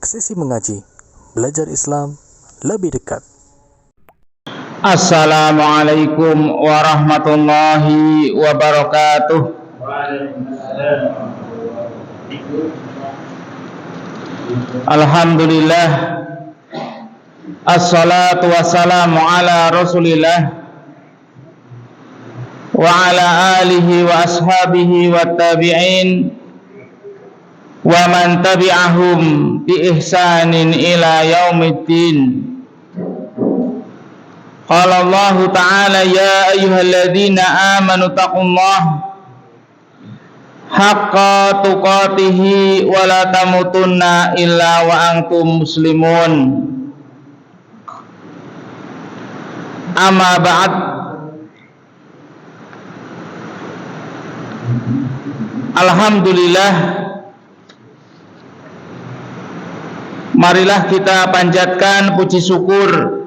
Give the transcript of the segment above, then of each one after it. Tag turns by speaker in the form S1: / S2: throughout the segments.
S1: Sesi mengaji, belajar Islam lebih dekat.
S2: Assalamualaikum warahmatullahi wabarakatuh. Alhamdulillah, assalatu wassalamu ala rasulillah wa ala alihi wa ashabihi wa tabi'in wa man tabi'ahum bi ihsanin ila yaumiddin. Qala Allah Ta'ala, ya ayyuhalladzina amanu taqullaha haqqa tuqatihi wa la tamutunna illa wa antum muslimun. Amma ba'd. Alhamdulillah, marilah kita panjatkan puji syukur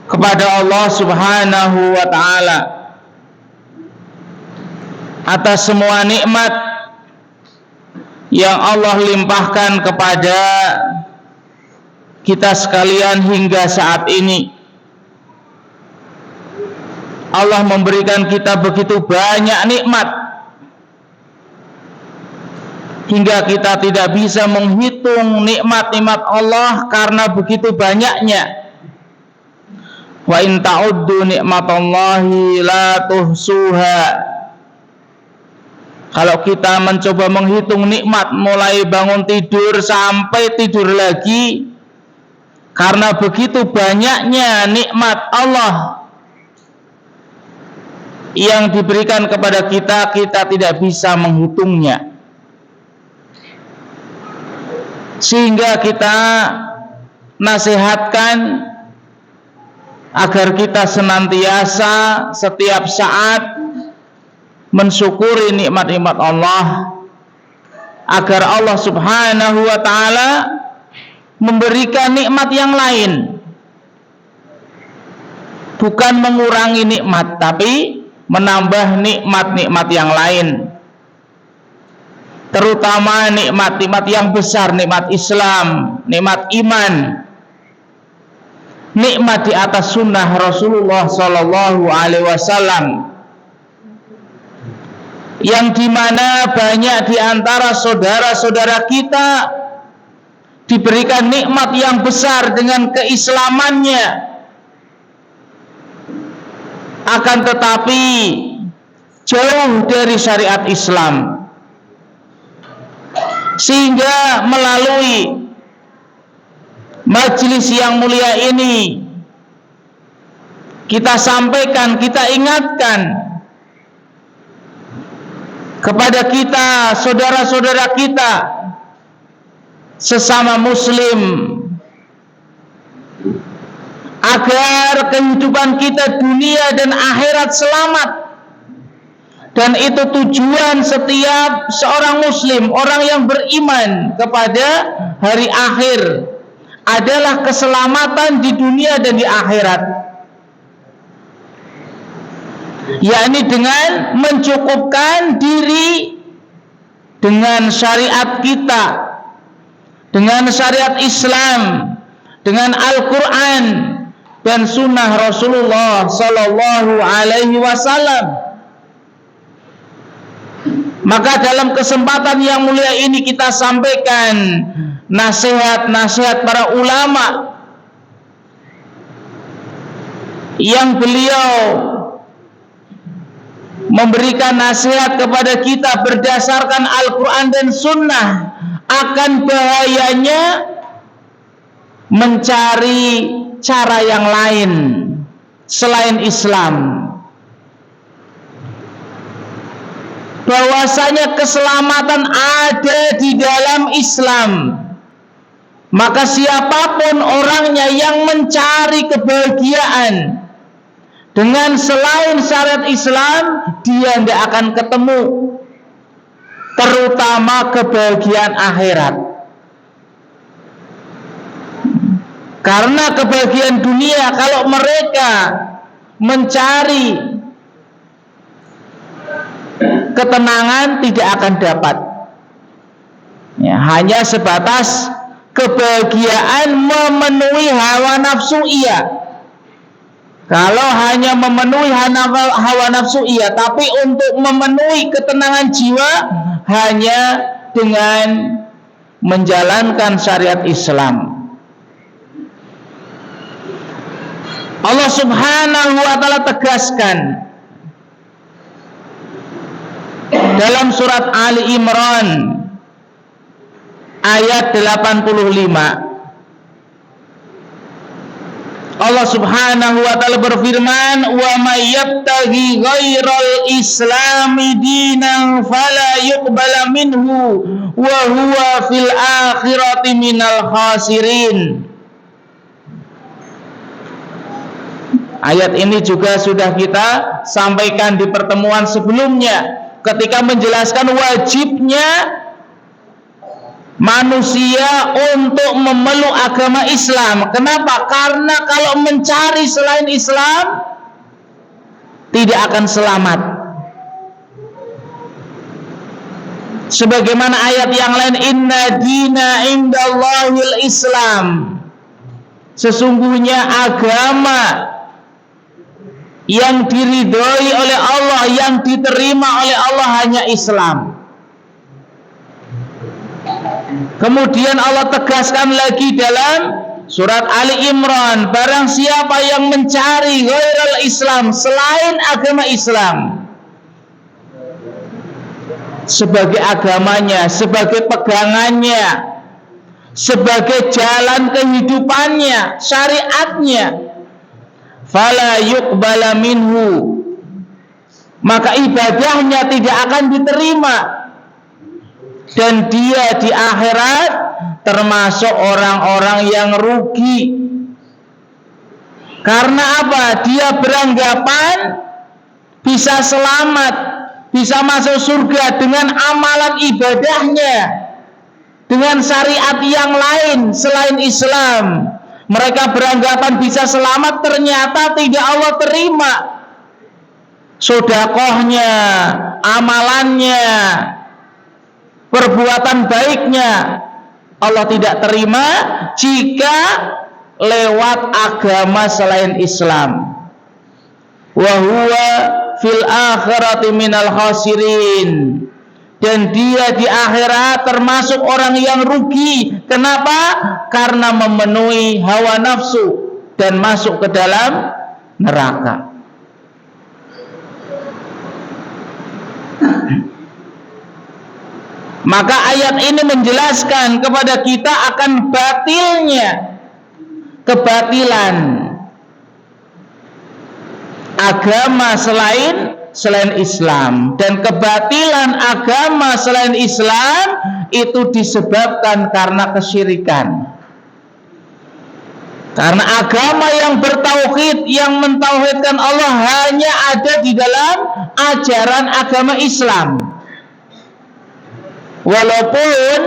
S2: kepada Allah Subhanahu wa Ta'ala atas semua nikmat yang Allah limpahkan kepada kita sekalian hingga saat ini. Allah memberikan kita begitu banyak nikmat hingga kita tidak bisa menghitung nikmat-nikmat Allah karena begitu banyaknya. Wa in ta'uddu nikmatallahi la tuhsuha. Kalau kita mencoba menghitung nikmat mulai bangun tidur sampai tidur lagi, karena begitu banyaknya nikmat Allah yang diberikan kepada kita, kita tidak bisa menghitungnya. Sehingga kita nasihatkan agar kita senantiasa setiap saat mensyukuri nikmat-nikmat Allah, agar Allah Subhanahu wa Ta'ala memberikan nikmat yang lain, bukan mengurangi nikmat, tapi menambah nikmat-nikmat yang lain, terutama nikmat-nikmat yang besar, nikmat Islam, nikmat iman, nikmat di atas sunnah Rasulullah Sallallahu Alaihi Wasallam, yang dimana banyak di antara saudara-saudara kita diberikan nikmat yang besar dengan keislamannya, akan tetapi jauh dari syariat Islam, sehingga melalui majelis yang mulia ini kita sampaikan, kita ingatkan kepada kita, saudara-saudara kita sesama muslim, agar kehidupan kita dunia dan akhirat selamat. Dan itu tujuan setiap seorang muslim, orang yang beriman kepada hari akhir, adalah keselamatan di dunia dan di akhirat, yakni dengan mencukupkan diri dengan syariat kita, dengan syariat Islam, dengan Al-Quran dan sunnah Rasulullah Sallallahu Alaihi Wasallam. Maka dalam kesempatan yang mulia ini kita sampaikan nasihat-nasihat para ulama yang beliau memberikan nasihat kepada kita berdasarkan Al-Quran dan Sunnah akan bahayanya mencari cara yang lain selain Islam, bahwasanya keselamatan ada di dalam Islam. Maka siapapun orangnya yang mencari kebahagiaan dengan selain syariat Islam, dia tidak akan ketemu, terutama kebahagiaan akhirat. Karena kebahagiaan dunia, kalau mereka mencari ketenangan, tidak akan dapat. Ya, hanya sebatas kebahagiaan memenuhi hawa nafsu iya. Kalau hanya memenuhi hawa nafsu iya, tapi untuk memenuhi ketenangan jiwa hanya dengan menjalankan syariat Islam. Allah Subhanahu wa ta'ala tegaskan dalam surat Ali Imran ayat 85. Allah Subhanahu wa ta'ala berfirman, "Wa may yabtaghi ghairal islami dinan fala yuqbala minhu wa huwa fil akhirati minal khasirin." Ayat ini juga sudah kita sampaikan di pertemuan sebelumnya ketika menjelaskan wajibnya manusia untuk memeluk agama Islam. Kenapa? Karena kalau mencari selain Islam tidak akan selamat. Sebagaimana ayat yang lain, inna dina indallahil Islam. Sesungguhnya agama yang diridhoi oleh Allah, yang diterima oleh Allah hanya Islam. Kemudian Allah tegaskan lagi dalam surat Ali Imran, barang siapa yang mencari ghairal Islam, selain agama Islam, sebagai agamanya, sebagai pegangannya, sebagai jalan kehidupannya, syariatnya, fala yuqbala minhu, maka ibadahnya tidak akan diterima, dan dia di akhirat termasuk orang-orang yang rugi. Karena apa? Dia beranggapan bisa selamat, bisa masuk surga dengan amalan ibadahnya, dengan syariat yang lain selain Islam. Mereka beranggapan bisa selamat, ternyata tidak Allah terima sedekahnya, amalannya, perbuatan baiknya. Allah tidak terima jika lewat agama selain Islam. Wa huwa fil akhirati minal khasirin, dan dia di akhirat termasuk orang yang rugi. Kenapa? Karena memenuhi hawa nafsu dan masuk ke dalam neraka. Maka ayat ini menjelaskan kepada kita akan batilnya kebatilan agama selain Islam, dan kebatilan agama selain Islam itu disebabkan karena kesyirikan. Karena agama yang bertauhid, yang mentauhidkan Allah, hanya ada di dalam ajaran agama Islam. Walaupun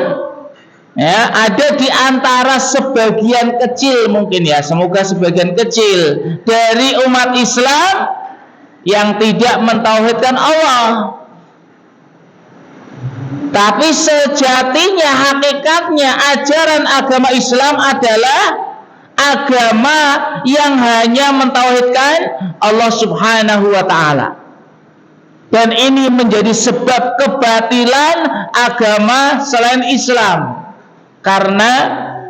S2: ya, ada di antara sebagian kecil, mungkin ya, semoga sebagian kecil dari umat Islam yang tidak mentauhidkan Allah, tapi sejatinya, hakikatnya ajaran agama Islam adalah agama yang hanya mentauhidkan Allah Subhanahu wa ta'ala. Dan ini menjadi sebab kebatilan agama selain Islam karena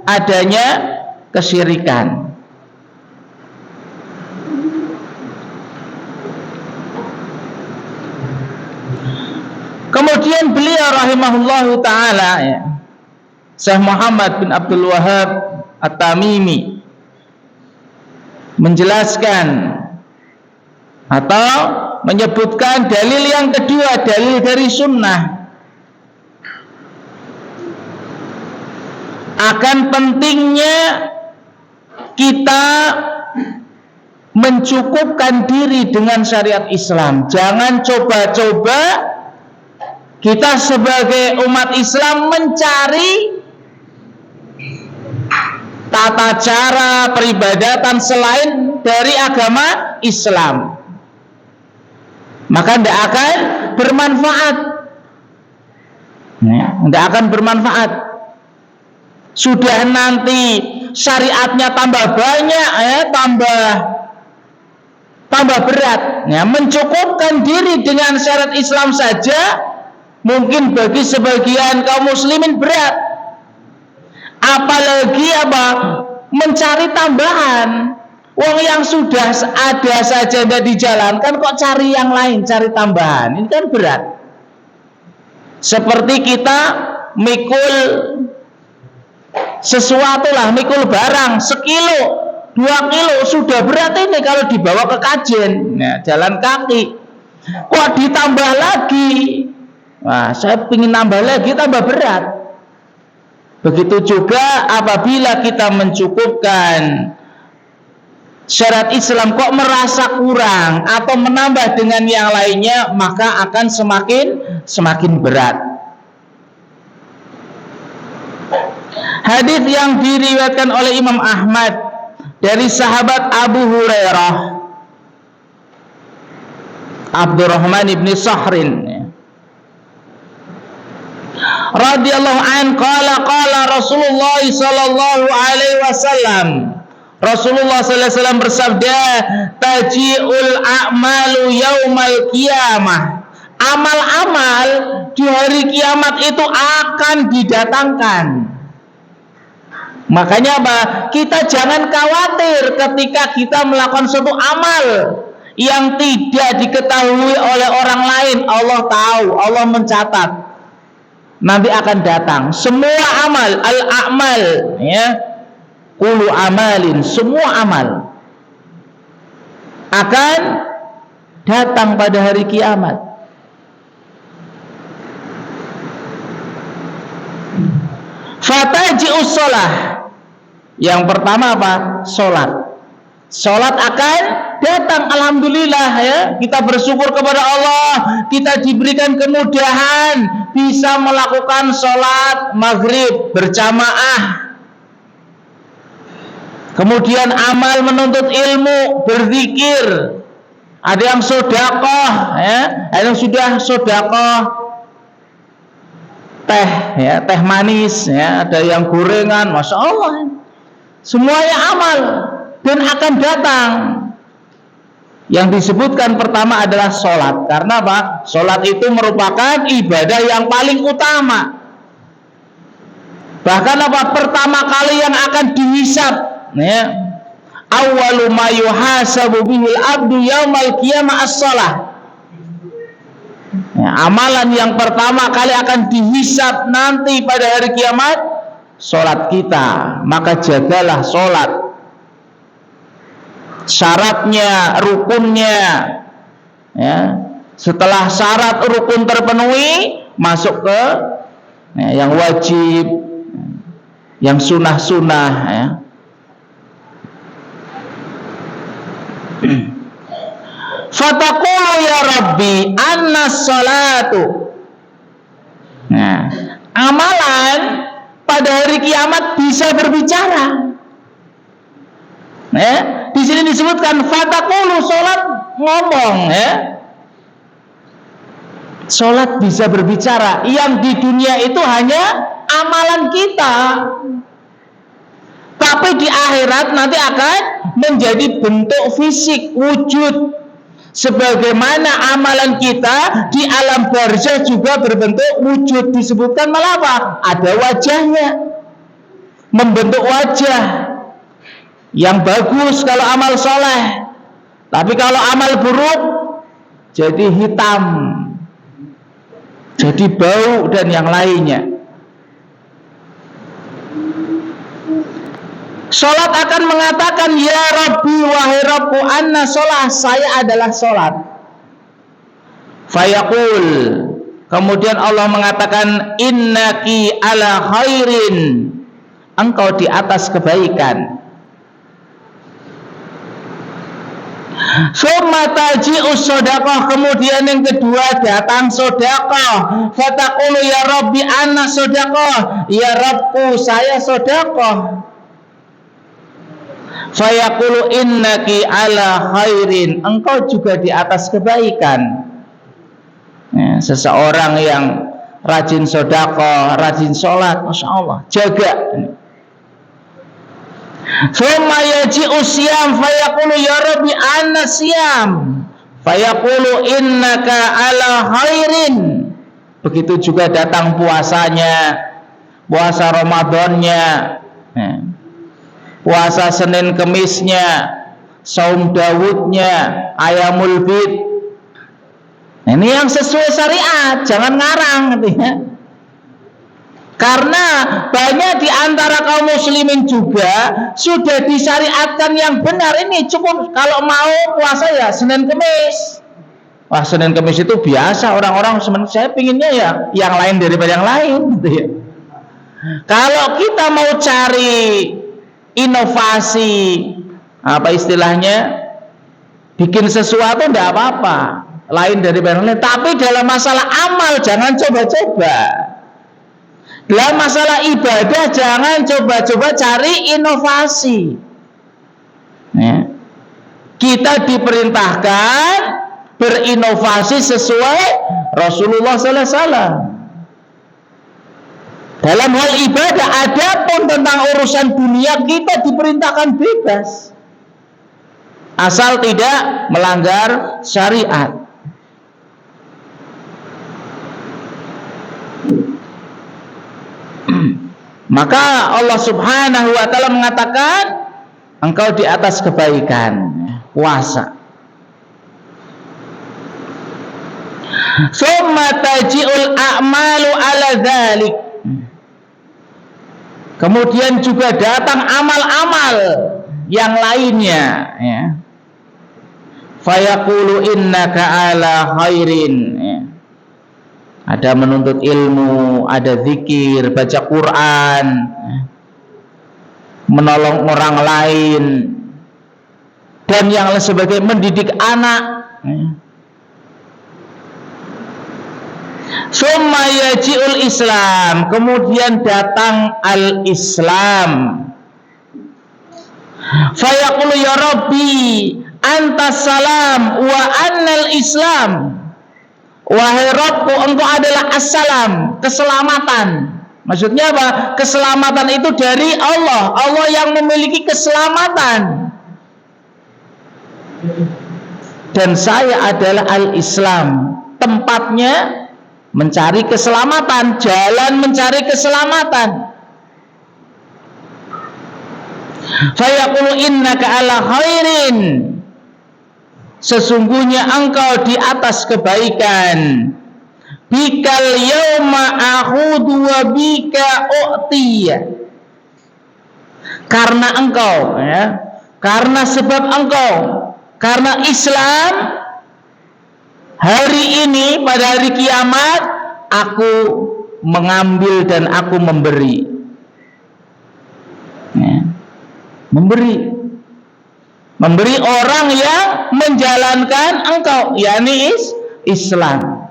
S2: adanya kesyirikan. Kemudian beliau rahimahullahu ta'ala, ya, Syekh Muhammad bin Abdul Wahhab At-Tamimi, menjelaskan atau menyebutkan dalil yang kedua, dalil dari sunnah, akan pentingnya kita mencukupkan diri dengan syariat Islam. Jangan coba-coba kita sebagai umat Islam mencari tata cara peribadatan selain dari agama Islam, maka tidak akan bermanfaat. Tidak akan bermanfaat. sudah nanti syariatnya tambah banyak, tambah berat. Ya, mencukupkan diri dengan syariat Islam saja mungkin bagi sebagian kaum muslimin berat. Apalagi mencari tambahan. Wong yang sudah ada saja tidak dijalankan, kok cari yang lain, cari tambahan. Ini kan berat. Seperti kita mikul sesuatu lah, mikul barang 1 kilo, 2 kilo sudah berat ini kalau dibawa ke kajen. Nah, jalan kaki kok ditambah lagi, wah saya ingin nambah lagi, tambah berat. Begitu juga apabila kita mencukupkan syariat Islam kok merasa kurang atau menambah dengan yang lainnya, maka akan semakin berat. Hadis yang diriwayatkan oleh Imam Ahmad dari sahabat Abu Hurairah Abdurrahman ibn Sahrin radhiyallahu an qala Rasulullah sallallahu alaihi wasallam, Rasulullah sallallahu alaihi wasallam bersabda, taji'ul a'malu yaumal qiyamah, amal-amal di hari kiamat itu akan didatangkan. Makanya kita jangan khawatir ketika kita melakukan suatu amal yang tidak diketahui oleh orang lain. Allah tahu, Allah mencatat, nanti akan datang. Semua amal, al-a'mal, ya, kullu amalin, semua amal akan datang pada hari kiamat. Fataji'us shalah, yang pertama Salat. Salat akan datang, alhamdulillah ya, kita bersyukur kepada Allah, kita diberikan kemudahan bisa melakukan salat maghrib berjamaah. Kemudian amal menuntut ilmu, berzikir, ada yang sedekah, ya, ada yang sudah sedekah teh, ya, teh manis, ya, ada yang gorengan, masya Allah, semuanya amal dan akan datang. Yang disebutkan pertama adalah sholat, karena apa? Sholat itu merupakan ibadah yang paling utama. Bahkan pertama kali yang akan dihisab, ya, awwalu ma yuhasabu bihil abdu yaumal qiyamah as-shalah. Ya, amalan yang pertama kali akan dihisab nanti pada hari kiamat, sholat kita. Maka jagalah sholat, syaratnya, rukunnya, ya. Setelah syarat rukun terpenuhi, masuk ke, ya, yang wajib, yang sunnah-sunnah, ya. Fataqulu ya Rabbi anna sholatu. Nah, amalan pada hari kiamat bisa berbicara. Ya, di sini disebutkan fataqulu, sholat ngomong, ya. Sholat bisa berbicara. Yang di dunia itu hanya amalan kita, tapi di akhirat nanti akan menjadi bentuk fisik, wujud. Sebagaimana amalan kita di alam barzah juga berbentuk wujud. Disebutkan malah apa? Ada wajahnya, membentuk wajah yang bagus kalau amal soleh, tapi kalau amal buruk jadi hitam, jadi bau dan yang lainnya. Salat akan mengatakan, ya Rabbi, wahai Rabbku, anna sholat, saya adalah salat. Fayaqul, kemudian Allah mengatakan, innaki ala khairin, engkau di atas kebaikan. Summa taji'us shadaqah, kemudian yang kedua datang sedekah. Fataqulu ya Rabbi anna shadaqah, ya Rabbku, saya sedekah. Fayaqulu innaki ala khairin, engkau juga di atas kebaikan. Ya, seseorang yang rajin sedekah, rajin sholat, masya Allah, jaga. Thumma yaji'u siyam fayaqulu ya Rabbi anna siyam fayaqulu innaka ala khairin. Begitu juga datang puasanya, puasa Ramadannya, puasa Senin Kemisnya, saum Dawudnya, Ayamul Bid. Ini yang sesuai syariat, jangan ngarang artinya. Karena banyak di antara kaum muslimin juga sudah disyariatkan yang benar. Ini cukup kalau mau puasa ya Senin Kemis. Wah, Senin Kemis itu biasa, orang-orang saya pinginnya ya yang lain daripada yang lain gitu ya. Kalau kita mau cari inovasi, apa istilahnya, bikin sesuatu tidak apa-apa, lain daripada yang lain. Tapi dalam masalah amal jangan coba-coba. Dalam masalah ibadah jangan coba-coba cari inovasi. Ya. Kita diperintahkan berinovasi sesuai Rasulullah sallallahu alaihi wasallam. Dalam hal ibadah, adapun tentang urusan dunia kita diperintahkan bebas, asal tidak melanggar syariat. Maka Allah Subhanahu wa ta'ala mengatakan engkau di atas kebaikan, puasa. Summa taji'ul a'malu ala dzalik. Kemudian juga datang amal-amal yang lainnya, ya. Fayaqulu innaka ala khairin, ya. Ada menuntut ilmu, ada zikir, baca Quran, menolong orang lain, dan yang lain sebagai mendidik anak. Summa yaji'ul Islam, kemudian datang al-Islam. Fayaqulu ya Rabbi antas salam wa annal Islam. Wahai Rabbku, engkau adalah assalam, keselamatan. Maksudnya apa? Keselamatan itu dari Allah. Allah yang memiliki keselamatan. Dan saya adalah al-Islam, tempatnya mencari keselamatan, jalan mencari keselamatan. Fayaqulu innaka ala khairin, sesungguhnya engkau di atas kebaikan. Bikal yauma akhudhu wa bika u'tiya, karena engkau, ya, karena sebab engkau, karena Islam, hari ini pada hari kiamat aku mengambil dan aku memberi, ya, memberi orang yang menjalankan engkau, yakni Islam.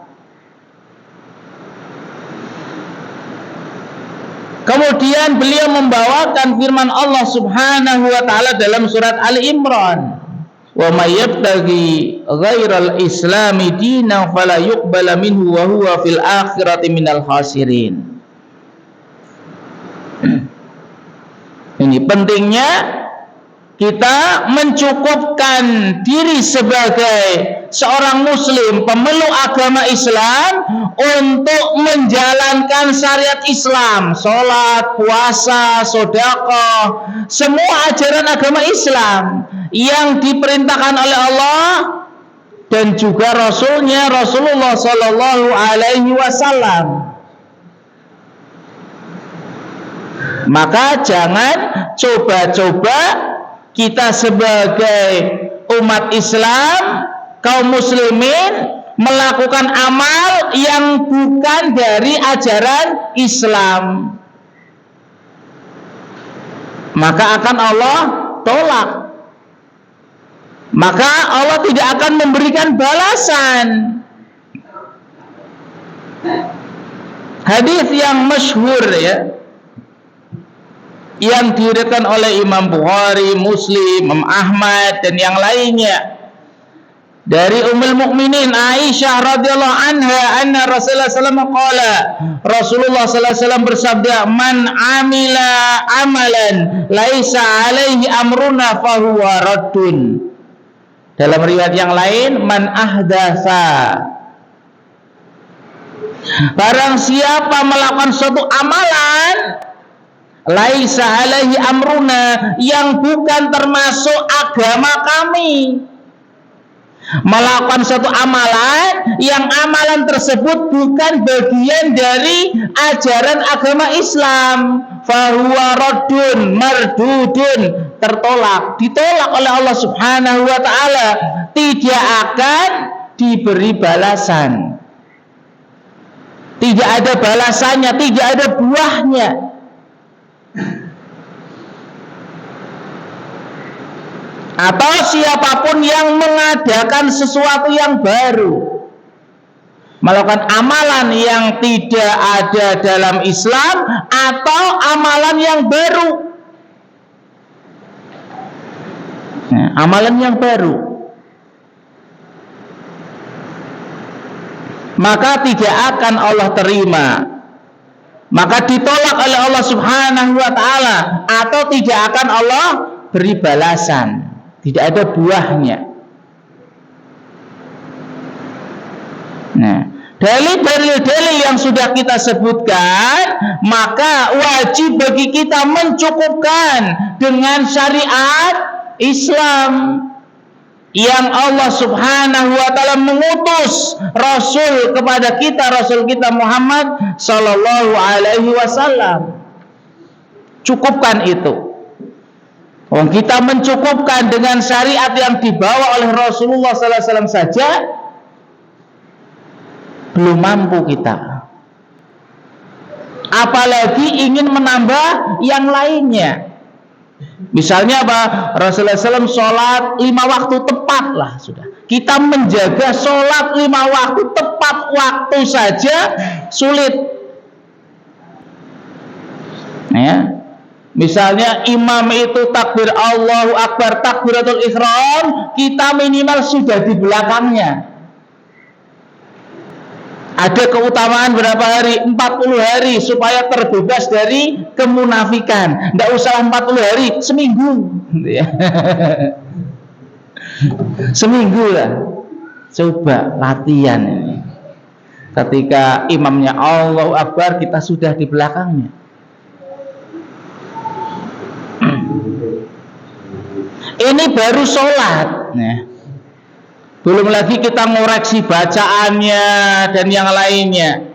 S2: Kemudian beliau membawakan firman Allah Subhanahu wa taala dalam surat Ali Imran, wa may yabtaghi ghairal islami dinan fala yuqbala minhu wa huwa fil akhirati minal khasirin. Ini pentingnya kita mencukupkan diri sebagai seorang muslim, pemeluk agama Islam, untuk menjalankan syariat Islam, sholat, puasa, sedekah, semua ajaran agama Islam yang diperintahkan oleh Allah dan juga Rasulnya, Rasulullah Sallallahu Alaihi Wasallam. Maka jangan coba-coba kita sebagai umat Islam, kaum muslimin, melakukan amal yang bukan dari ajaran Islam. Maka akan Allah tolak. Maka Allah tidak akan memberikan balasan. Hadis yang masyhur, ya, yang diriwayatkan oleh Imam Bukhari, Muslim, Imam Ahmad dan yang lainnya, dari Ummul Mukminin Aisyah radhiyallahu anha anna Rasulullah sallallahu alaihi wasallam Rasulullah sallallahu alaihi wasallam bersabda, "Man amila amalan laisa alaihi amruna fahuwa raddun." Dalam riwayat yang lain, man ahdatsa, barang siapa melakukan suatu amalan laisa alaihi amruna, yang bukan termasuk agama kami, melakukan suatu amalan yang amalan tersebut bukan bagian dari ajaran agama Islam, fahuwa raddun mardudun, tertolak, ditolak oleh Allah Subhanahu wa taala, tidak akan diberi balasan, tidak ada balasannya, tidak ada buahnya. Atau siapapun yang mengadakan sesuatu yang baru, melakukan amalan yang tidak ada dalam Islam, atau amalan yang baru, amalan yang baru, maka tidak akan Allah terima, maka ditolak oleh Allah Subhanahu wa taala, atau tidak akan Allah beri balasan, tidak ada buahnya. Nah, dalil-dalil yang sudah kita sebutkan, maka wajib bagi kita mencukupkan dengan syariat Islam yang Allah Subhanahu wa taala mengutus Rasul kepada kita, Rasul kita Muhammad sallallahu alaihi wasallam. Cukupkan itu. Kita mencukupkan dengan syariat yang dibawa oleh Rasulullah sallallahu alaihi wasallam saja belum mampu kita, apalagi ingin menambah yang lainnya. Misalnya apa? Rasulullah SAW sholat 5 waktu tepat lah, sudah. Kita menjaga sholat 5 waktu tepat waktu saja sulit. Ya. Misalnya imam itu takbir Allahu Akbar, takbiratul ihram, kita minimal sudah di belakangnya. Ada keutamaan berapa hari? 40 hari supaya terbebas dari kemunafikan. Tidak usah 40 hari, seminggu. Seminggu lah. Coba latihan ini. Ketika imamnya Allahu Akbar, kita sudah di belakangnya. Ini baru sholat. Belum lagi kita ngoreksi bacaannya dan yang lainnya.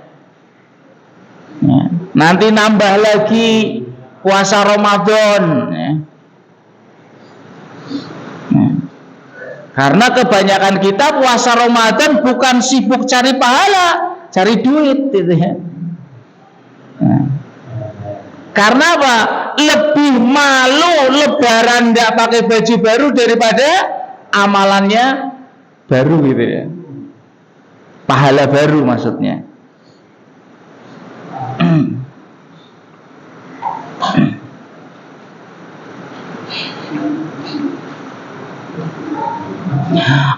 S2: Nanti nambah lagi puasa Ramadan. Karena kebanyakan kita puasa Ramadan bukan sibuk cari pahala, cari duit gitu ya. Karena apa? Lebih malu lebaran tidak pakai baju baru daripada amalannya baru gitu ya. Pahala baru maksudnya.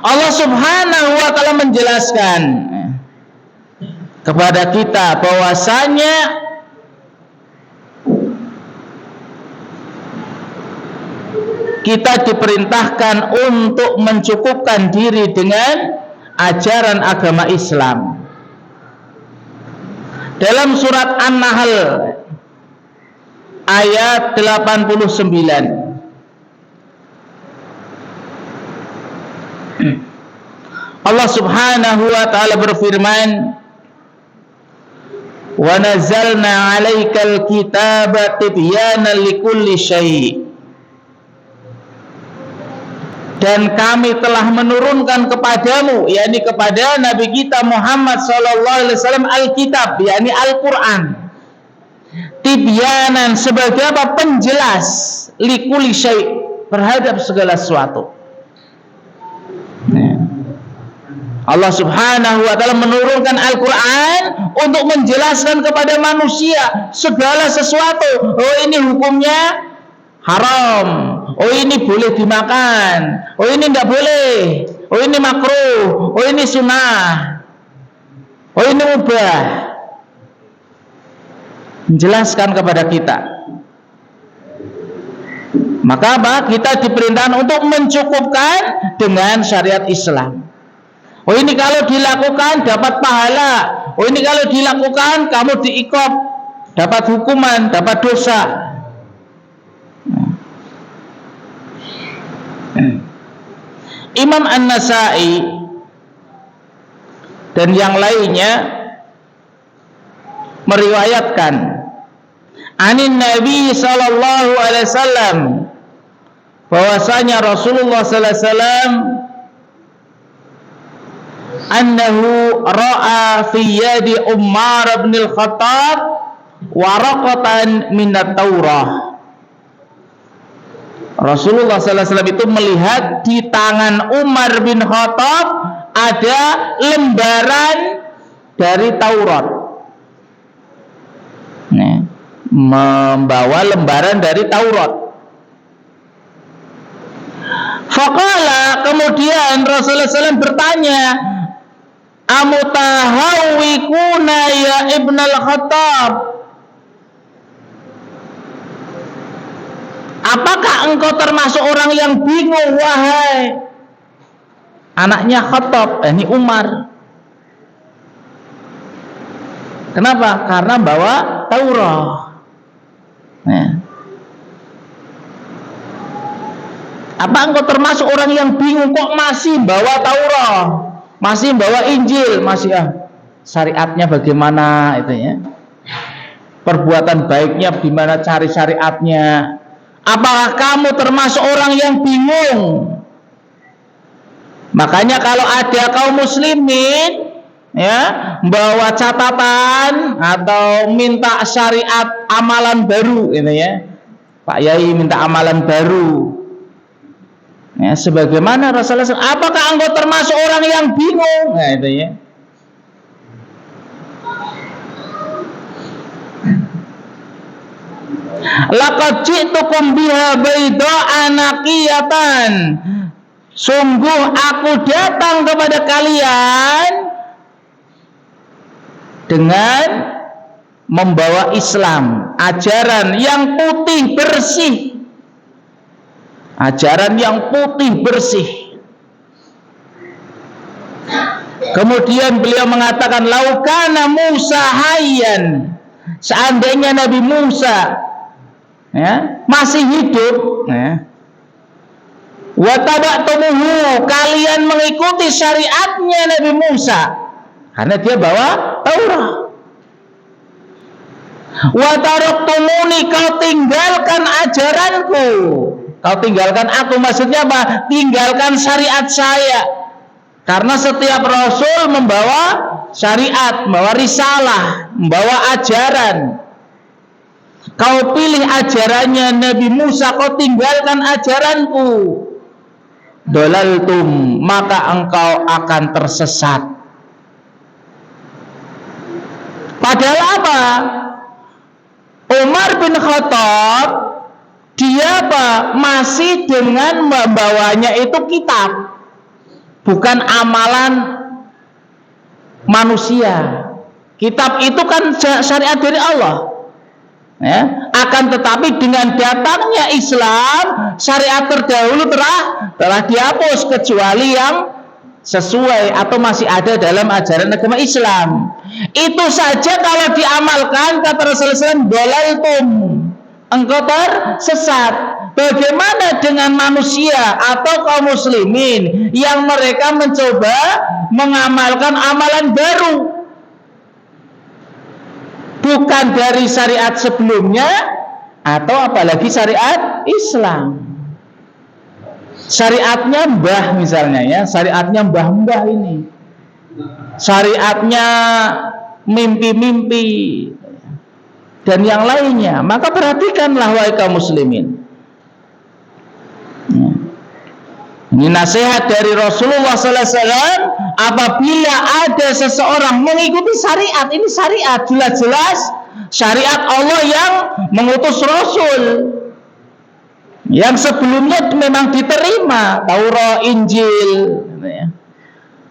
S2: Allah Subhanahu wa taala menjelaskan kepada kita bahwasanya kita diperintahkan untuk mencukupkan diri dengan ajaran agama Islam. Dalam surat An-Nahl ayat 89, Allah Subhanahu wa taala berfirman, "Wa nazzalna 'alaikal kitaba tibyanan likulli syai'." Dan kami telah menurunkan kepadamu, yakni kepada Nabi kita Muhammad sallallahu alaihi wasallam, Alkitab, yakni Al-Qur'an. Tibyanan sebagai apa? Penjelas, likulli syai', terhadap segala sesuatu. Allah Subhanahu wa taala menurunkan Al-Qur'an untuk menjelaskan kepada manusia segala sesuatu. Oh, ini hukumnya haram. Oh, ini boleh dimakan. Oh, ini tidak boleh. oh ini makruh, oh ini sunnah, oh ini mubah. Menjelaskan kepada kita. Maka apa? Kita diperintahkan untuk mencukupkan dengan syariat Islam. Oh ini kalau dilakukan dapat pahala. Oh ini kalau dilakukan kamu diiqab, dapat hukuman, dapat dosa. Imam An-Nasa'i dan yang lainnya meriwayatkan anin Nabi sallallahu alaihi wasallam bahwasanya Rasulullah sallallahu alaihi wasallam annahu ra'a fi yadi Umar bin al-Khattab waraqatan min at-Taurah. Rasulullah sallallahu alaihi wasallam itu melihat di tangan Umar bin Khattab ada lembaran dari Taurat. Nah, membawa lembaran dari Taurat. Faqala, kemudian Rasulullah SAW bertanya, amutahawwikuna ya Ibn al-Khattab, apakah engkau termasuk orang yang bingung wahai anaknya Khattab, ini Umar? Kenapa? Karena bawa Taurat. Nah. Apa engkau termasuk orang yang bingung kok masih bawa Taurat, masih bawa Injil, masih syariatnya bagaimana itu ya? Perbuatan baiknya gimana, cari syariatnya? Apakah kamu termasuk orang yang bingung? Makanya kalau ada kaum muslimin ya bawa catatan atau minta syariat amalan baru gitu ya, Pak Yai minta amalan baru ya, sebagaimana Rasulullah SAW, apakah engkau termasuk orang yang bingung? Nah itu ya. Laqad ji'tukum biha bayda'a naqiyatan, sungguh aku datang kepada kalian dengan membawa Islam, ajaran yang putih bersih, ajaran yang putih bersih. Kemudian beliau mengatakan, laukana Musa hayyan, seandainya Nabi Musa ya, masih hidup ya, wa taba'tumuhu, kalian mengikuti syariatnya Nabi Musa karena dia bawa Taurat. Wa taraktumuni, kau tinggalkan ajaranku, kau tinggalkan aku, maksudnya apa? Tinggalkan syariat saya. Karena setiap rasul membawa syariat, membawa risalah, membawa ajaran. Kau pilih ajarannya Nabi Musa, kau tinggalkan ajaranku. Dolaltum, maka engkau akan tersesat. Padahal apa? Umar bin Khattab dia apa? Masih dengan membawanya itu kitab, bukan amalan manusia. Kitab itu kan syariat dari Allah ya. Akan tetapi dengan datangnya Islam, syariat terdahulu telah dihapus kecuali yang sesuai atau masih ada dalam ajaran agama Islam. Itu saja kalau diamalkan, kata Rasulullah SAW, dolaltum, engkau tersesat. Bagaimana dengan manusia atau kaum muslimin yang mereka mencoba mengamalkan amalan baru, bukan dari syariat sebelumnya atau apalagi syariat Islam? Syariatnya mbah misalnya ya, syariatnya mbah-mbah ini, syariatnya mimpi-mimpi dan yang lainnya. Maka perhatikanlah wahai kaum muslimin, ini nasihat dari Rasulullah SAW. Apabila ada seseorang mengikuti syariat, ini syariat jelas-jelas syariat Allah yang mengutus Rasul, Yang sebelumnya memang diterima, Taurat, Injil,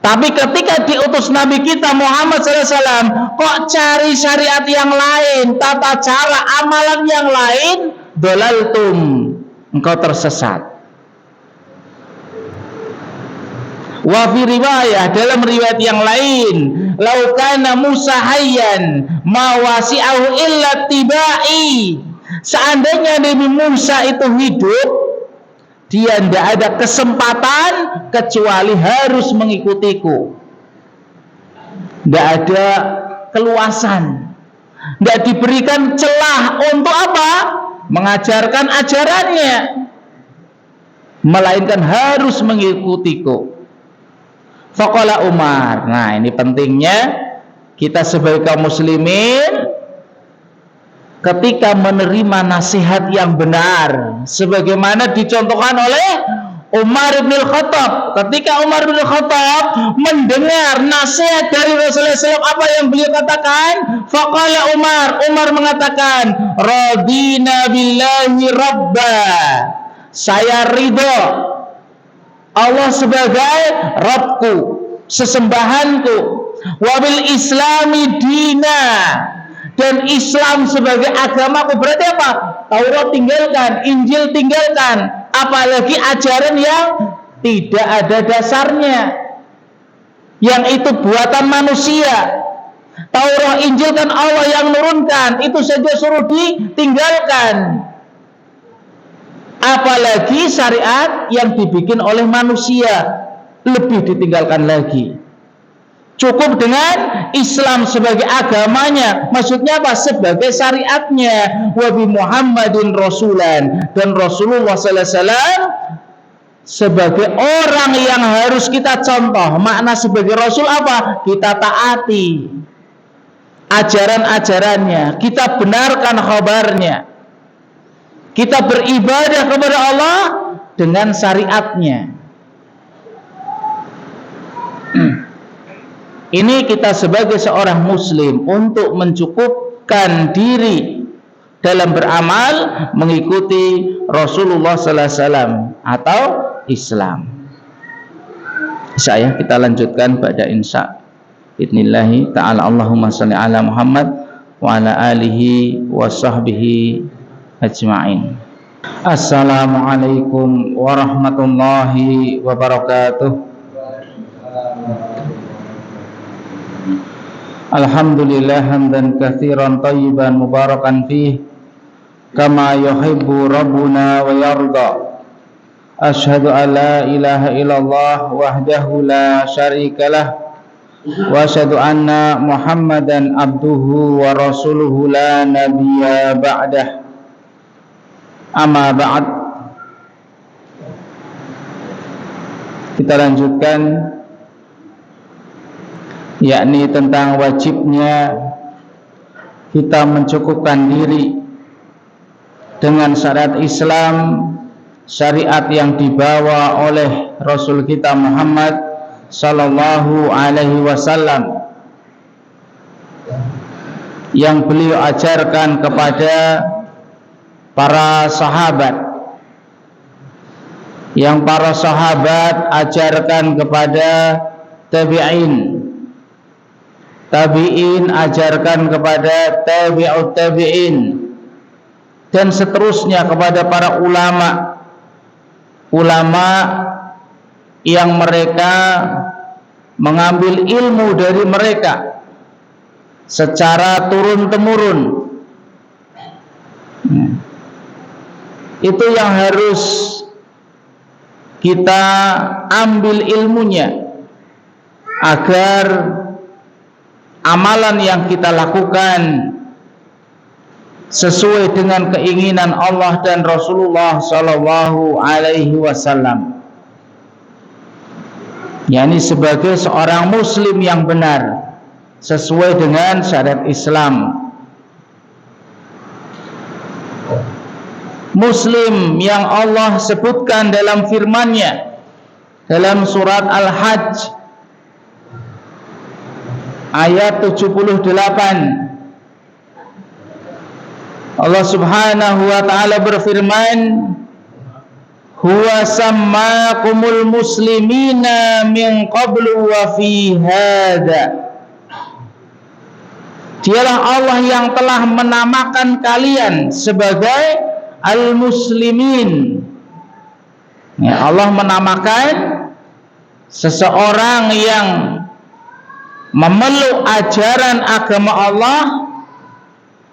S2: tapi ketika diutus Nabi kita Muhammad SAW, kok cari syariat yang lain, tata cara amalan yang lain, dolaltum, engkau tersesat. Wa fi riwayah, dalam riwayat yang lain, laukana Musa hayyan ma wasi'ahu illa tibai. Seandainya Nabi Musa itu hidup, dia tidak ada kesempatan kecuali harus mengikutiku. Tidak ada keluasan, tidak diberikan celah untuk apa? Mengajarkan ajarannya, melainkan harus mengikutiku. Faqala Umar. Nah, ini pentingnya kita sebagai kaum muslimin ketika menerima nasihat yang benar, sebagaimana dicontohkan oleh Umar bin Khattab. Ketika Umar bin Khattab mendengar nasihat dari Rasulullah SAW, apa yang beliau katakan? Faqala Umar mengatakan, radina billahi rabba, saya ridho Allah sebagai Rabbku, sesembahanku, wabil islami dina, dan Islam sebagai agamaku. Berarti apa? Taurat tinggalkan, Injil tinggalkan, apalagi ajaran yang tidak ada dasarnya, yang itu buatan manusia. Taurat, Injil kan Allah yang nurunkan, itu saja suruh ditinggalkan, apalagi syariat yang dibikin oleh manusia, lebih ditinggalkan lagi. Cukup dengan Islam sebagai agamanya. Maksudnya apa? Sebagai syariatnya. Wa bi Muhammadin rasulan, dan Rasulullah sallallahu alaihi wasallam sebagai orang yang harus kita contoh. Makna sebagai rasul apa? Kita taati ajaran-ajarannya, kita benarkan khabarnya, kita beribadah kepada Allah dengan syariatnya. Ini kita sebagai seorang muslim untuk mencukupkan diri dalam beramal mengikuti Rasulullah sallallahu alaihi wasallam atau Islam. Saya kita lanjutkan pada insya Bismillahi ta'ala. Allahumma salli ala Muhammad wa ala alihi wa sahbihi ajma'in. Assalamualaikum warahmatullahi wabarakatuh. Alhamdulillah hamdan katsiran thayyiban mubarakan fih kama yuhibbu rabbuna wa yarda. Asyhadu an la ilaha illallah wahdahu la syarikalah wa asyhadu anna Muhammadan abduhu wa rasuluhu la nabiyya ba'dah. Amma ba'd. Kita lanjutkan, yakni tentang wajibnya kita mencukupkan diri dengan syariat Islam, syariat yang dibawa oleh Rasul kita Muhammad sallallahu alaihi wasallam, yang beliau ajarkan kepada para sahabat, yang para sahabat ajarkan kepada tabi'in, tabi'in ajarkan kepada tabi'ut tabi'in, dan seterusnya kepada para ulama yang mereka mengambil ilmu dari mereka secara turun-temurun. Itu yang harus kita ambil ilmunya, agar amalan yang kita lakukan sesuai dengan keinginan Allah dan Rasulullah sallallahu alaihi wasallam, yakni sebagai seorang muslim yang benar sesuai dengan syariat Islam. Muslim yang Allah sebutkan dalam firman-Nya dalam surat Al-Hajj ayat 78, Allah Subhanahu wa taala berfirman, huwa sammakumul muslimina min qablu wa fi hadha. Dialah Allah yang telah menamakan kalian sebagai al-muslimin. Ya, Allah menamakan seseorang yang memeluk ajaran agama Allah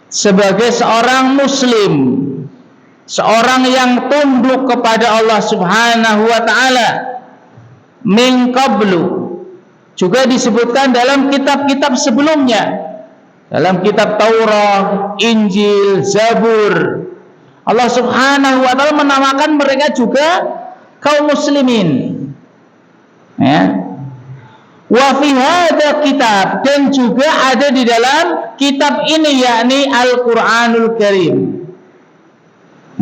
S2: sebagai seorang muslim, seorang yang tunduk kepada Allah Subhanahu wa taala. Min qablu juga disebutkan dalam kitab-kitab sebelumnya. Dalam kitab Taurat, Injil, Zabur, Allah Subhanahu wa taala menamakan mereka juga kaum muslimin. Ya. Wa fi hadza kitab, dan juga ada di dalam kitab ini, yakni Al-Qur'anul Karim.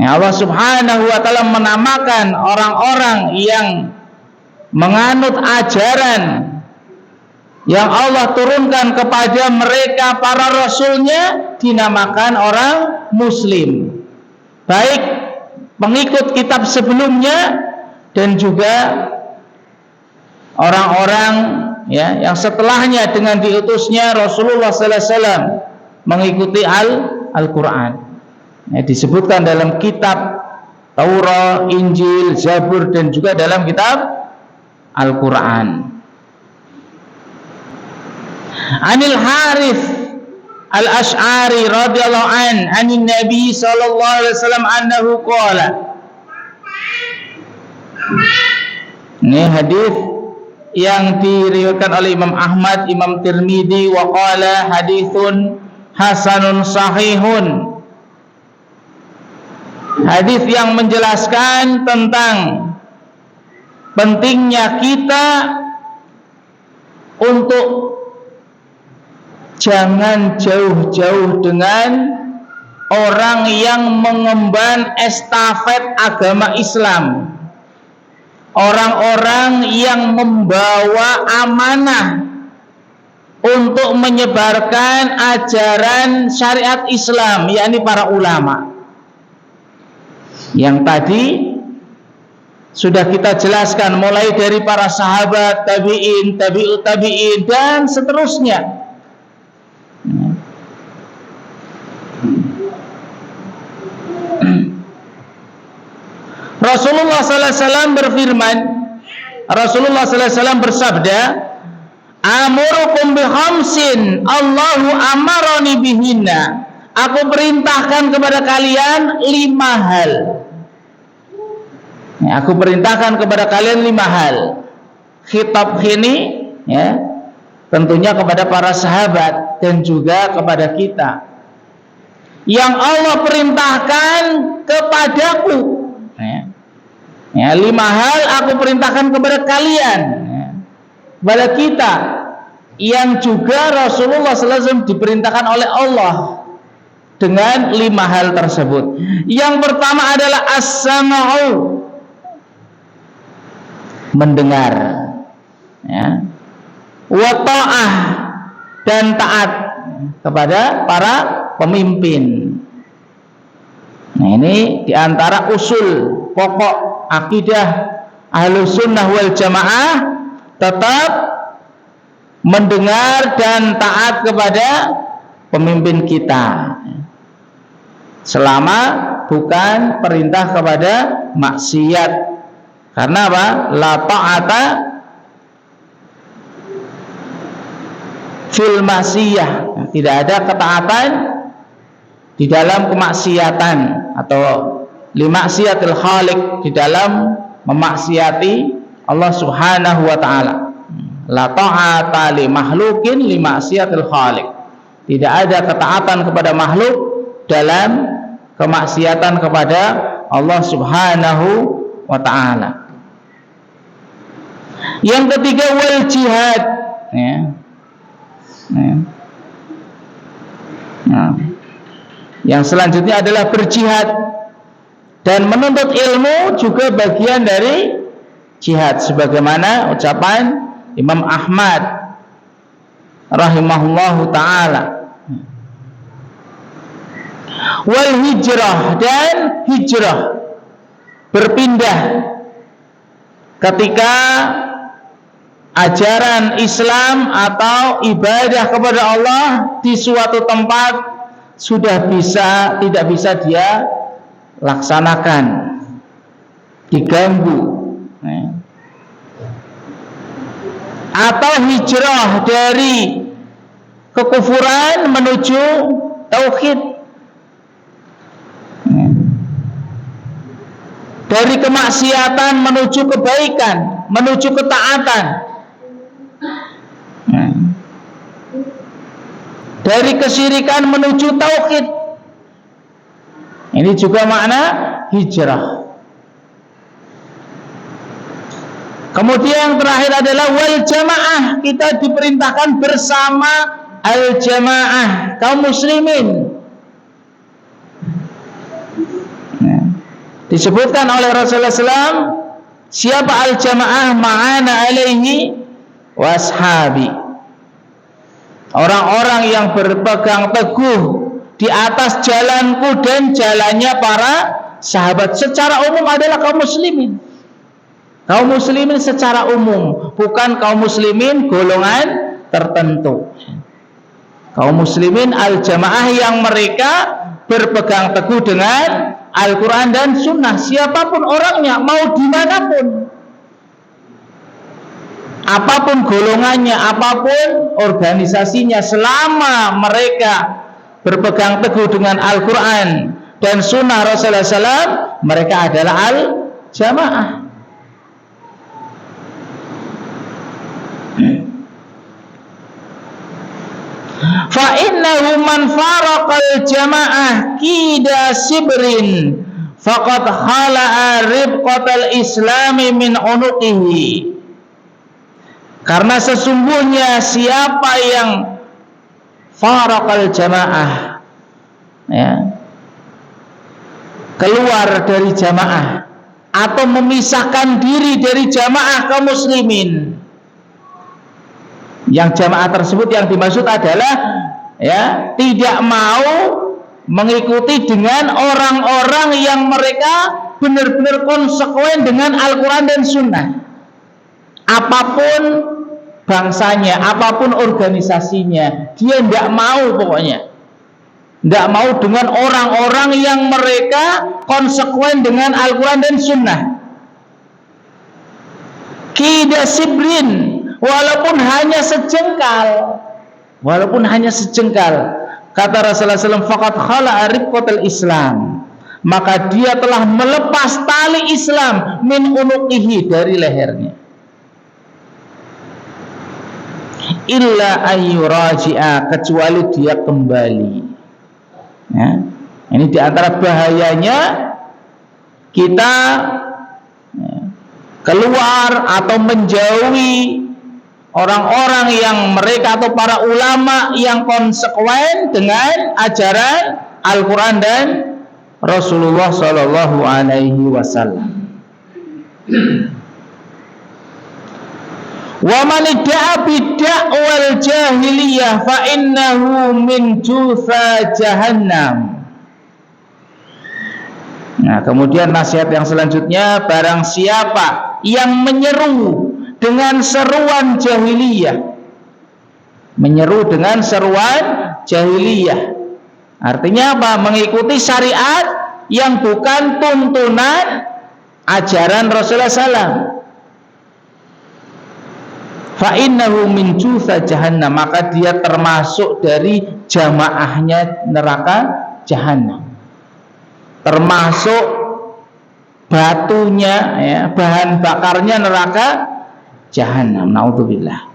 S2: Ya, Allah Subhanahu wa taala menamakan orang-orang yang menganut ajaran yang Allah turunkan kepada mereka para rasulnya, dinamakan orang muslim, baik pengikut kitab sebelumnya dan juga orang-orang ya yang setelahnya dengan diutusnya Rasulullah sallallahu alaihi wasallam mengikuti Al-Qur'an. Ya, disebutkan dalam kitab Taurat, Injil, Zabur, dan juga dalam kitab Al-Qur'an. Anil Harith Al-Ash'ari radhiyallahu anin Nabi sallallahu alaihi wasallam annahu qala. Ini hadis yang diriwayatkan oleh Imam Ahmad, Imam Tirmidzi, wa qala haditsun hasanun sahihun. Hadis yang menjelaskan tentang pentingnya kita untuk jangan jauh-jauh dengan orang yang mengemban estafet agama Islam, orang-orang yang membawa amanah untuk menyebarkan ajaran syariat Islam, yakni para ulama. Yang tadi sudah kita jelaskan, mulai dari para sahabat, tabi'in, tabi'ut tabi'in, dan seterusnya. Rasulullah sallallahu alaihi wasallam berfirman, Rasulullah sallallahu alaihi wasallam bersabda, "Amurukum bi khamsin, Allahu amarani bihinna." Aku perintahkan kepada kalian 5 hal. Ya, aku perintahkan kepada kalian 5 hal. Khitab ini ya, tentunya kepada para sahabat dan juga kepada kita. Yang Allah perintahkan kepadaku. Ya, 5 hal aku perintahkan kepada kalian, ya, kepada kita, yang juga Rasulullah sallallahu alaihi wasallam diperintahkan oleh Allah dengan 5 hal tersebut. Yang pertama adalah as-sama'u, mendengar, ya, wa ta'ah, dan taat kepada para pemimpin. Nah, ini diantara usul pokok akidah Ahlus Sunnah wal Jamaah, tetap mendengar dan taat kepada pemimpin kita selama bukan perintah kepada maksiat. Karena apa? La ta'ata fil maksiyah, tidak ada ketaatan di dalam kemaksiatan, atau limaksiatil khaliq, di dalam memaksiati Allah Subhanahu wa taala. La ta'ata li makhluqin limaksiatil khaliq. Tidak ada ketaatan kepada makhluk dalam kemaksiatan kepada Allah Subhanahu wa taala. Yang ketiga, wal jihad, ya. Nah, yang selanjutnya adalah berjihad, dan menuntut ilmu juga bagian dari jihad, sebagaimana ucapan Imam Ahmad rahimahullahu ta'ala. Wal hijrah, dan hijrah, berpindah ketika ajaran Islam atau ibadah kepada Allah di suatu tempat tidak bisa dia laksanakan, diganggu, atau hijrah dari kekufuran menuju tauhid, dari kemaksiatan menuju kebaikan, menuju ketaatan, dari kesyirikan menuju tauhid. Ini juga makna hijrah. Kemudian yang terakhir adalah wal jamaah. Kita diperintahkan bersama al jamaah, kaum muslimin. Disebutkan oleh Rasulullah SAW, siapa al jamaah ma'ana alaihi washabi, orang-orang yang berpegang teguh di atas jalanku dan jalannya para sahabat. Secara umum adalah kaum muslimin. Kaum muslimin secara umum, bukan kaum muslimin golongan tertentu. Kaum muslimin al-jamaah yang mereka berpegang teguh dengan Al-Quran dan Sunnah, siapapun orangnya, mau dimanapun, apapun golongannya, apapun organisasinya, selama mereka berpegang teguh dengan Al-Quran dan Sunnah Rasulullah SAW, mereka adalah al-jamaah. Fa innahu man faraqal jamaah kida sibrin faqad khala'a ribqatal islami min unuqihi. Karena sesungguhnya siapa yang faraqal jamaah, keluar dari jamaah atau memisahkan diri dari jamaah kaum muslimin, yang jamaah tersebut yang dimaksud adalah tidak mau mengikuti dengan orang-orang yang mereka benar-benar konsekuen dengan Al-Quran dan Sunnah, apapun bangsanya, apapun organisasinya, dia tidak mau, pokoknya tidak mau dengan orang-orang yang mereka konsekuen dengan Al-Quran dan Sunnah. Kida sibrin, walaupun hanya sejengkal, kata Rasulullah SAW, faqad khala'a ribqatal Islam, maka dia telah melepas tali Islam min unuqihi, dari lehernya. Illa ayyuraji'a, kecuali dia kembali. Ini diantara bahayanya kita keluar atau menjauhi orang-orang yang mereka atau para ulama yang konsekuen dengan ajaran Al-Quran dan Rasulullah Sallallahu Alaihi Wasallam. Wa man idda'a bid'awal jahiliyah fa innahu min jutha jahannam. Nah, kemudian nasihat yang selanjutnya, barang siapa yang menyeru dengan seruan jahiliyah, menyeru dengan seruan jahiliyah, artinya apa? Mengikuti syariat yang bukan tuntunan ajaran Rasulullah SAW. Fa innahu min jutha jahannam, maka dia termasuk dari jamaahnya neraka jahannam, termasuk batunya, bahan bakarnya neraka jahannam. Naudzubillah.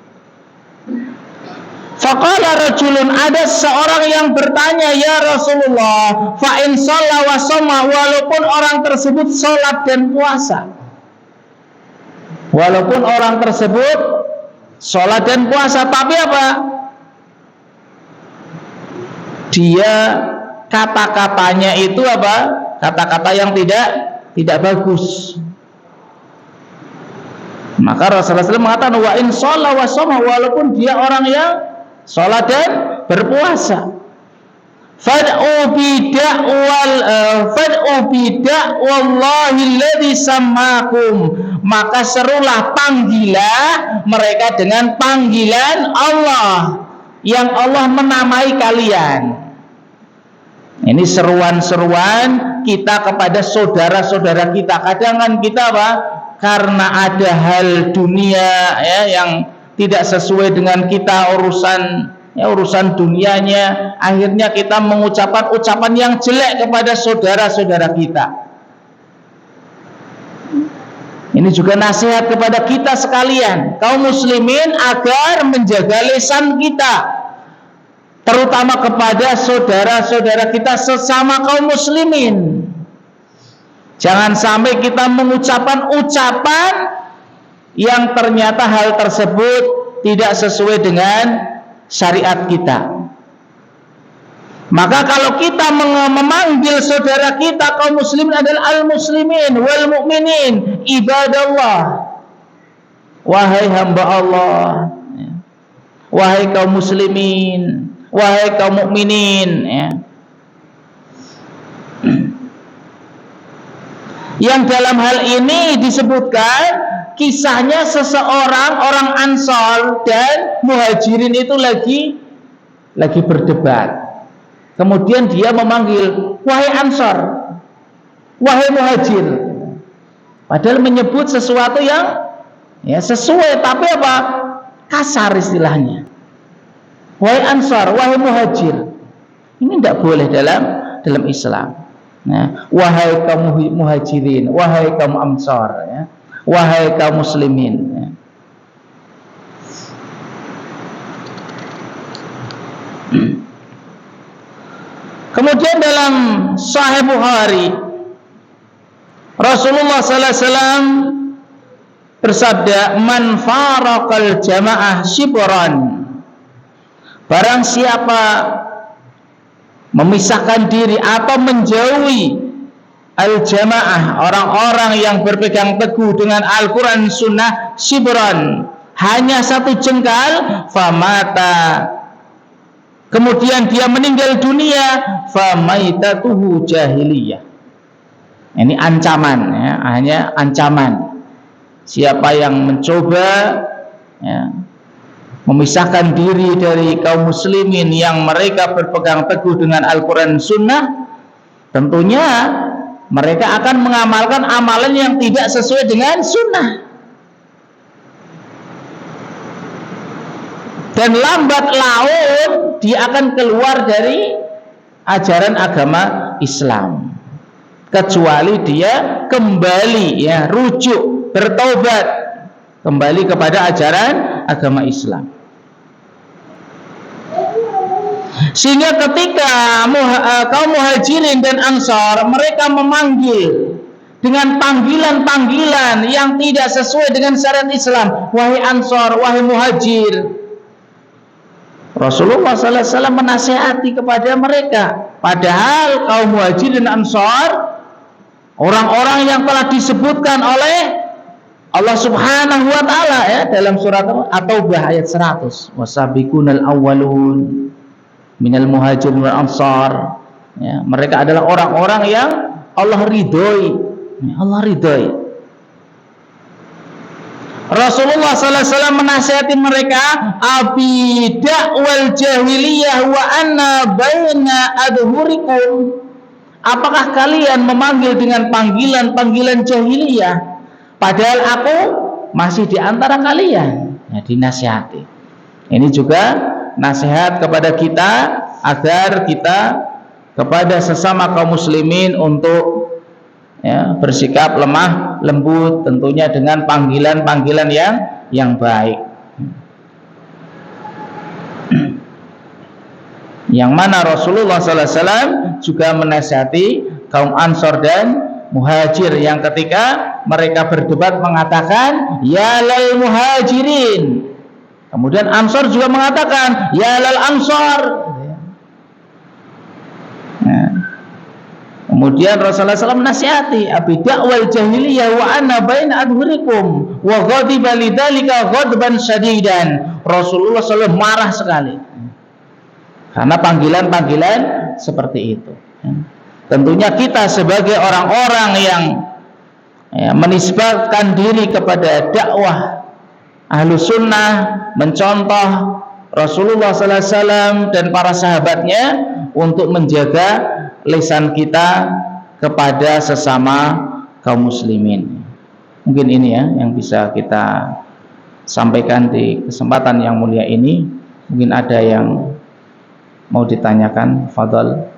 S2: Faqala rajulun, ada seorang yang bertanya, ya Rasulullah, fa in shalla wa shoma, walaupun orang tersebut salat dan puasa, walaupun orang tersebut salat dan puasa, tapi apa? Dia kata-katanya itu apa? Kata-kata yang tidak bagus. Maka Rasulullah SAW mengatakan, wa in shalla wa shoma, walaupun dia orang yang sholat dan berpuasa, Fad'u bida'wallahi alladhi sammakum, maka serulah, panggilah mereka dengan panggilan Allah yang Allah menamai kalian. Ini seruan-seruan kita kepada saudara-saudara kita. Kadang kan kita apa? Karena ada hal dunia ya yang tidak sesuai dengan kita, urusan dunianya, akhirnya kita mengucapkan ucapan yang jelek kepada saudara-saudara kita. Ini juga nasihat kepada kita sekalian, kaum muslimin, agar menjaga lisan kita, terutama kepada saudara-saudara kita sesama kaum muslimin. Jangan sampai kita mengucapkan ucapan yang ternyata hal tersebut tidak sesuai dengan syariat kita. Maka kalau kita memanggil saudara kita kaum muslimin adalah al-muslimin wal mu'minin, ibadallah, wahai hamba Allah, wahai kaum muslimin, wahai kaum mukminin, ya. Yang dalam hal ini disebutkan kisahnya seseorang, orang Ansor dan Muhajirin itu lagi berdebat. Kemudian dia memanggil, wahai Ansor, wahai Muhajir. Padahal menyebut sesuatu yang ya sesuai, tapi apa? Kasar istilahnya. Wahai Ansor, wahai Muhajir. Ini tidak boleh dalam Islam. Nah, wahai kaum Muhajirin, wahai kaum Ansor, ya. Wahai kaum muslimin, ya. Kemudian dalam Sahih Bukhari, Rasulullah sallallahu alaihi wasallam bersabda, "Man faraqal jamaah shibran." Barang siapa memisahkan diri atau menjauhi al-jamaah, orang-orang yang berpegang teguh dengan Al-Quran Sunnah, shibran, hanya satu jengkal, famata, kemudian dia meninggal dunia, famaitatuhu jahiliyah. Ini ancaman, ya, hanya ancaman. Siapa yang mencoba ya, memisahkan diri dari kaum muslimin yang mereka berpegang teguh dengan Al-Quran Sunnah, tentunya mereka akan mengamalkan amalan yang tidak sesuai dengan sunnah. Dan lambat laun dia akan keluar dari ajaran agama Islam, kecuali dia kembali, ya, rujuk, bertaubat, kembali kepada ajaran agama Islam. Sehingga ketika kaum Muhajirin dan Ansar, mereka memanggil dengan panggilan-panggilan yang tidak sesuai dengan syariat Islam, wahai Ansar, wahai Muhajir, Rasulullah sallallahu alaihi wasallam menasihati kepada mereka. Padahal kaum Muhajirin dan Ansar orang-orang yang telah disebutkan oleh Allah Subhanahu wa taala, ya, dalam surat At-Taubah ayat 100, wasabiqunal awwalun minal muhajirin wal ansar, ya, mereka adalah orang-orang yang Allah ridhoi, ya, Allah ridhoi. Rasulullah sallallahu alaihi wasallam menasihati mereka, abida wal jahiliyah wa anna baina adhurikum, apakah kalian memanggil dengan panggilan-panggilan jahiliyah padahal aku masih di antara kalian, ya, dinasihati. Ini juga nasihat kepada kita agar kita kepada sesama kaum muslimin untuk, ya, bersikap lemah lembut, tentunya dengan panggilan-panggilan yang baik. Yang mana Rasulullah sallallahu alaihi wasallam juga menasihati kaum Ansor dan Muhajir yang ketika mereka berdebat mengatakan ya lal muhajirin, kemudian Ansor juga mengatakan ya lal ansor. Nah, kemudian Rasulullah SAW menasihati abidak wal jahiliyah wa anna baina adhurikum wa ghadiba lidzalika ghadban syadidan. Rasulullah SAW marah sekali karena panggilan-panggilan seperti itu. Tentunya kita sebagai orang-orang yang menisbahkan diri kepada dakwah Ahlus Sunnah, mencontoh Rasulullah sallallahu alaihi wasallam dan para sahabatnya untuk menjaga lisan kita kepada sesama kaum muslimin. Mungkin ini ya yang bisa kita sampaikan di kesempatan yang mulia ini. Mungkin ada yang mau ditanyakan, fadhal.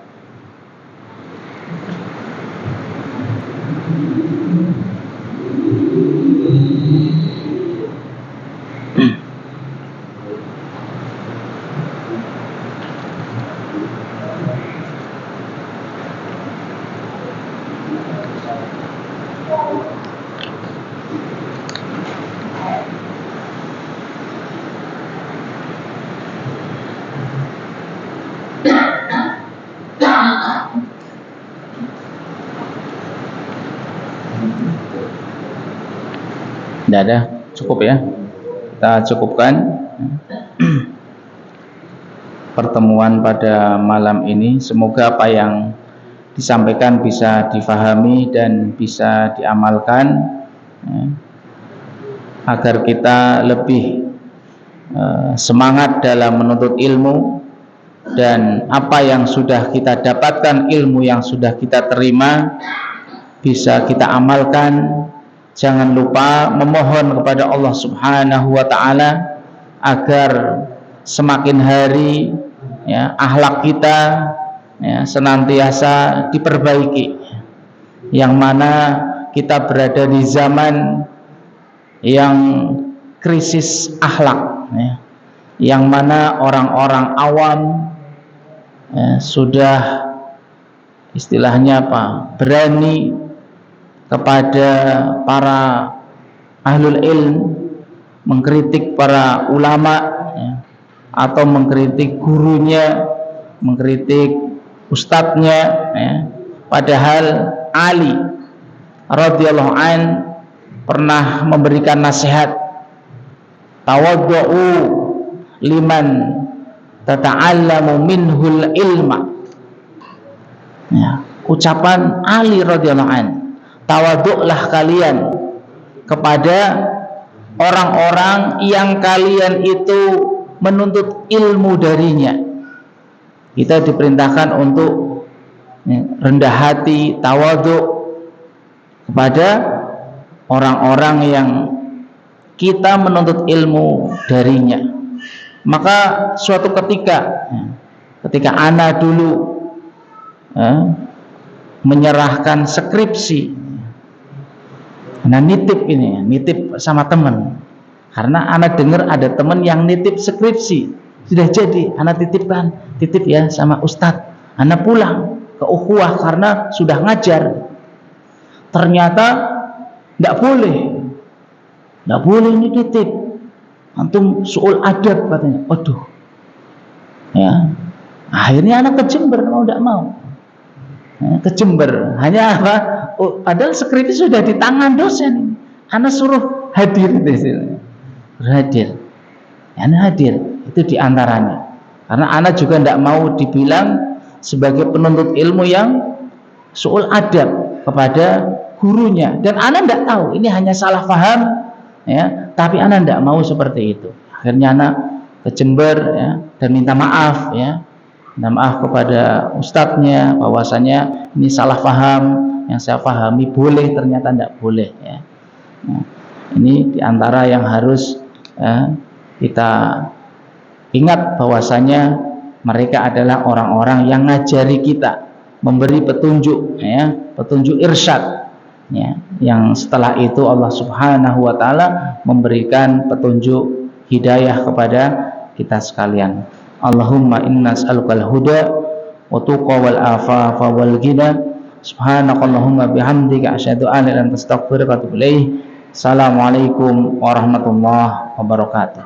S2: Tidak ada, cukup ya. Kita cukupkan pertemuan pada malam ini. Semoga apa yang disampaikan bisa difahami dan bisa diamalkan, agar kita lebih semangat dalam menuntut ilmu, dan apa yang sudah kita dapatkan, ilmu yang sudah kita terima, bisa kita amalkan. Jangan lupa memohon kepada Allah Subhanahu wa ta'ala agar semakin hari ya, akhlak kita ya, senantiasa diperbaiki. Yang mana kita berada di zaman yang krisis akhlak ya, yang mana orang-orang awam ya, sudah istilahnya apa, berani kepada para ahlul ilm, mengkritik para ulama ya, atau mengkritik gurunya, mengkritik ustadznya ya. Padahal Ali radhiyallahu an pernah memberikan nasihat, tawaddu'u liman tata'allamu minhul ilma ya. Ucapan Ali radhiyallahu an, tawaduklah kalian kepada orang-orang yang kalian itu menuntut ilmu darinya. Kita diperintahkan untuk rendah hati, tawaduk kepada orang-orang yang kita menuntut ilmu darinya. Maka suatu ketika ana dulu menyerahkan skripsi, nah nitip ini, nitip sama teman, karena anak dengar ada teman yang nitip skripsi, sudah jadi, anak titip ya sama ustadz, anak pulang ke ukhuwah karena sudah ngajar. Ternyata tidak boleh ini titip, antum suul adab katanya. Waduh, ya akhirnya anak ke Jember, mau tidak mau ke Jember. Hanya apa? Oh, padahal skripsi sudah di tangan dosen. Anak suruh hadir di sini. Hadir. Anak hadir. Itu diantaranya. Karena anak juga tidak mau dibilang sebagai penuntut ilmu yang suul adab kepada gurunya. Dan anak tidak tahu. Ini hanya salah paham. Ya. Tapi anak tidak mau seperti itu. Akhirnya anak ke Jember ya, dan minta maaf ya. Minta maaf kepada ustadznya bahwasanya ini salah paham, yang saya pahami boleh, ternyata tidak boleh ya. Nah, ini diantara yang harus kita ingat, bahwasanya mereka adalah orang-orang yang ngajari kita, memberi petunjuk ya, petunjuk irsyad ya, yang setelah itu Allah Subhanahu wa ta'ala memberikan petunjuk hidayah kepada kita sekalian. Allahumma inna as'alukal huda wa tuqa wal afafa wal ghina. Subhanakallahumma bihamdika asyhadu an la ilaha illa anta astaghfiruka wa atubu ilaik. Assalamualaikum warahmatullahi wabarakatuh.